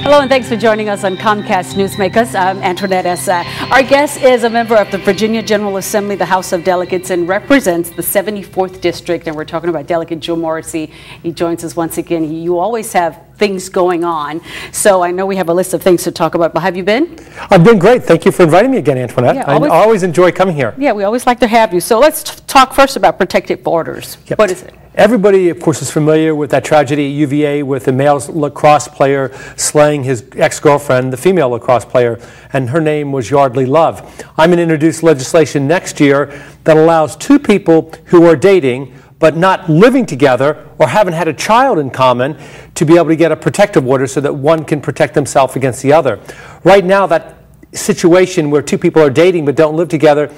Hello and thanks for joining us on Comcast Newsmakers. I'm Antoinette Essa. Our guest is a member of the Virginia General Assembly, the House of Delegates, and represents the 74th District. And we're talking about Delegate Joe Morrissey. He joins us once again. You always have things going on, so I know we have a list of things to talk about. But have you been? I've been great. Thank you for inviting me again, Antoinette. Yeah, I always enjoy coming here. Yeah, we always like to have you. So let's talk first about protective orders. Yep. What is it? Everybody, of course, is familiar with that tragedy at UVA with the male lacrosse player slaying his ex-girlfriend, the female lacrosse player, and her name was Yardley Love. I'm going to introduce legislation next year that allows two people who are dating but not living together or haven't had a child in common to be able to get a protective order so that one can protect themselves against the other. Right now, that situation where two people are dating but don't live together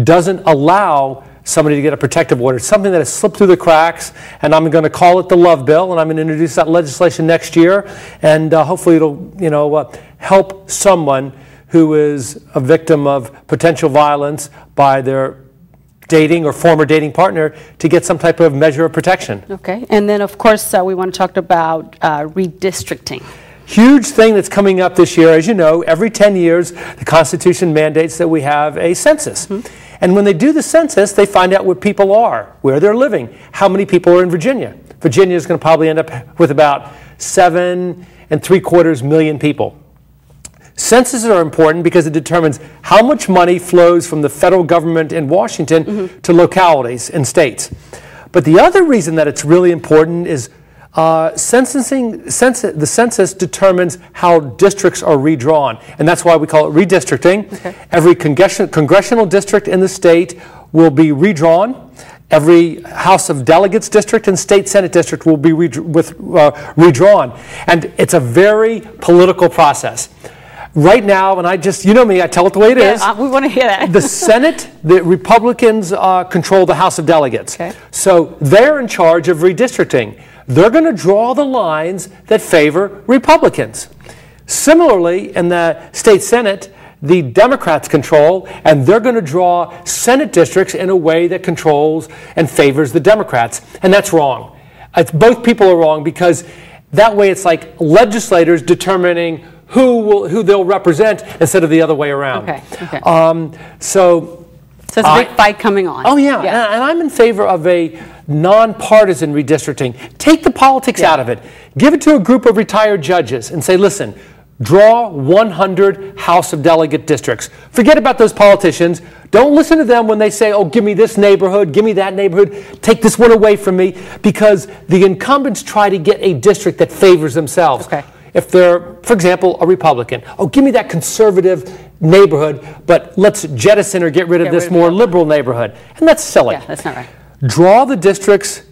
doesn't allow somebody to get a protective order. It's something that has slipped through the cracks, and I'm going to call it the Love Bill, and I'm going to introduce that legislation next year, and hopefully it'll help someone who is a victim of potential violence by their dating or former dating partner to get some type of measure of protection. Okay, and then of course we want to talk about redistricting. Huge thing that's coming up this year. As you know, every 10 years the Constitution mandates that we have a census. Mm-hmm. And when they do the census, they find out where people are, where they're living, how many people are in Virginia. Virginia is going to probably end up with about 7.75 million people. Censuses are important because it determines how much money flows from the federal government in Washington to localities and states. But the other reason that it's really important is the census determines how districts are redrawn, and that's why we call it redistricting. Okay. Every congressional district in the state will be redrawn. Every House of Delegates district and state Senate district will be redrawn, and it's a very political process. Right now, and you know me, I tell it the way it is. We want to hear that. The Senate, the Republicans control the House of Delegates. Okay. So they're in charge of redistricting. They're going to draw the lines that favor Republicans. Similarly, in the state Senate, the Democrats control, and they're going to draw Senate districts in a way that controls and favors the Democrats. And that's wrong. Both people are wrong because that way it's like legislators determining who they'll represent instead of the other way around. Okay. Okay. So it's a big fight coming on. Oh, yeah. And I'm in favor of a nonpartisan redistricting. Take the politics out of it. Give it to a group of retired judges and say, listen, draw 100 House of Delegate districts. Forget about those politicians. Don't listen to them when they say, oh, give me this neighborhood, give me that neighborhood, take this one away from me, because the incumbents try to get a district that favors themselves. Okay. If they're, for example, a Republican, oh, give me that conservative neighborhood, but let's jettison or get rid of this more liberal neighborhood. And that's silly. Yeah, that's not right. Draw the districts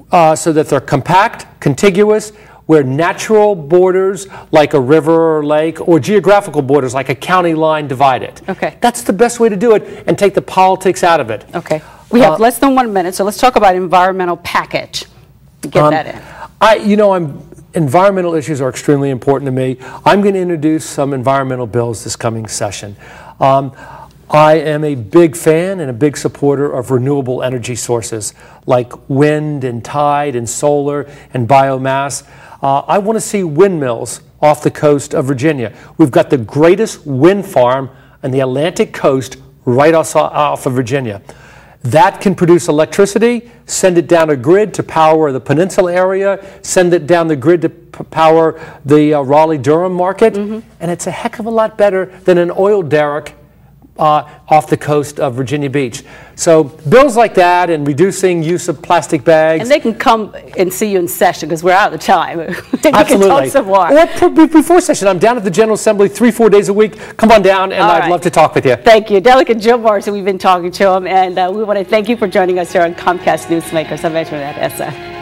so that they're compact, contiguous, where natural borders like a river or lake, or geographical borders like a county line divide it. Okay. That's the best way to do it, and take the politics out of it. Okay. We have less than 1 minute, so let's talk about environmental package. Get that in. Environmental issues are extremely important to me. I'm going to introduce some environmental bills this coming session. I am a big fan and a big supporter of renewable energy sources like wind and tide and solar and biomass. I want to see windmills off the coast of Virginia. We've got the greatest wind farm on the Atlantic coast right off of Virginia. That can produce electricity, send it down a grid to power the peninsula area, send it down the grid to power the Raleigh-Durham market, and it's a heck of a lot better than an oil derrick off the coast of Virginia Beach. So bills like that and reducing use of plastic bags. And they can come and see you in session because we're out of time. Absolutely. Or before session, I'm down at the General Assembly 3-4 days a week. Come on down, and I'd love to talk with you. Thank you. Delegate Joe Morrissey, we've been talking to him, and we want to thank you for joining us here on Comcast Newsmakers. I'm Antoinette Essa.